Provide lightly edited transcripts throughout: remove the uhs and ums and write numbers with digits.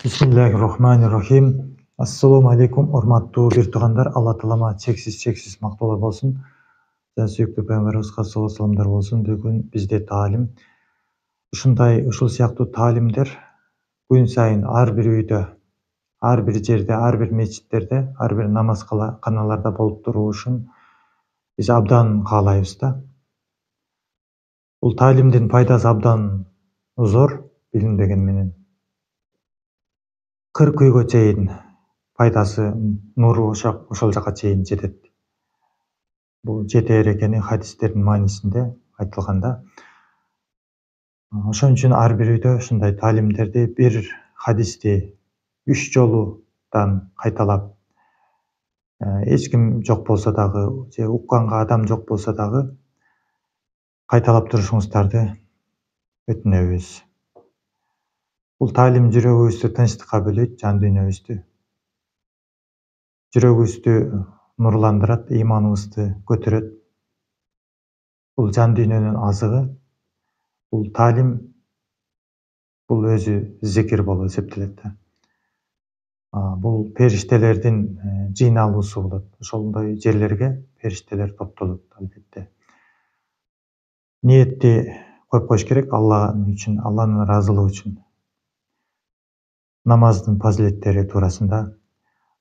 Bismillahirrahmanirrahim. Assalamu alaikum, урматтуу бир туугандар. Алла таалама чексиз мактоолор болсун. Жана сүйүктүү пайгамбарыбызга саллаллаху саламдар болсун. Бүгүн бизде таалим. Ушул сыяктуу таалимдер күн сайын ар бир үйдө, ар бир жерде, ар бир мечиттерде, ар бир намазканаларда болуп туруушун биз абдан каалайбыз да. Бул таалимдин пайдасы абдан зор, билинбеген менен. 40 үйгө чейин пайдасы, нуру ошол жака чейин жетет. Бул жетээр экени хадистердин маанисинде айтылган да. Ошон үчүн ар бир үйдө ушундай таалимдерди, бир хадисти 3 жолудан кайталап, эч ким жок болсо дагы, же укканга адам жок болсо дагы кайталап турушуңуздарды өтүнөбүз. Бул таалим жүрөгүбүздү тынчтыкка бөлөйт, жан дүйнөбүздү, жүрөгүбүздү нурландырат, ыйманыбызды көтөрөт. Бул жан дүйнөнүн азыгы. Бул таалим, бул өзү зикир болуп эсептелет да. Бул периштелердин жыйналуусу болот. Ошондой жерлерге периштелер топтолот албетте. Ниетти коюп коюш керек Алла үчүн, Алланын ыраазылыгы үчүн. Намаздын фазилеттери туурасында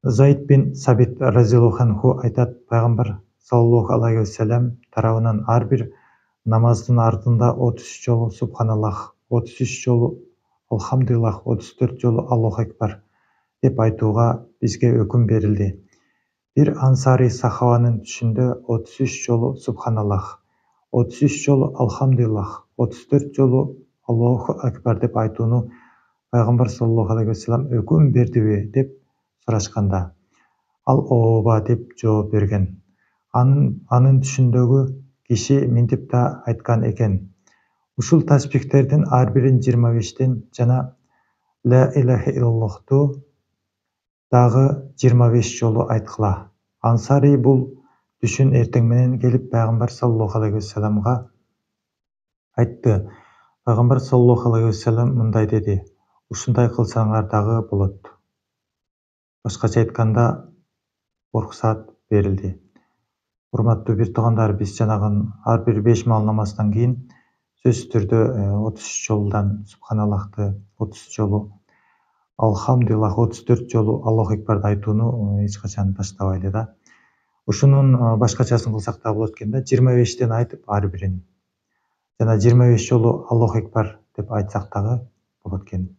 Заид бин Сабит разияллаху анху айтат, пайгамбар саллаллаху алейхи вассалам тарабынан ар бир намаздын артында 33 жолу субханаллах, 33 жолу алхамдулиллах, 34 жолу Аллаху акбар деп айтууга бизге өкүм берилди. Бир ансари сахабанын түшүндө 33 жолу субханаллах, 33 жолу алхамдулиллах, 34 жолу Аллаху акбар деп айтууну пайгамбар саллаллаху алейхи вассалам өкүм бердиби деп сурашканда, ал ооба деп жооп берген. Анын түшүндөгү киши минтип да айткан экен. Ушул таспихтердин ар бирин 25тен жана ла илаха иллаллахту дагы 25 жолу айткыла. Ансари бул түшүн эртең менен келип пайгамбар саллаллаху алейхи вассаламга айтты. Пайгамбар саллаллаху алейхи вассалам мындай деди: ушундай кылсаңар дагы болот. Башкача айтканда, уруксат берилди. Урматтуу бир туугандар, биз жанагы ар бир 5 маал намаздан кийин сөзсүз түрдө 33 жолудан субханаллахты, 30 жолу алхамдулиллах, 34 жолу Аллаху акбарды айтууну эч качан таштабайлы да. Ушунун башкачасын кылсак да болот экен да, 25тен айтып ар бирин. Жана 25 жолу Аллаху акбар деп айтсак дагы болот экен.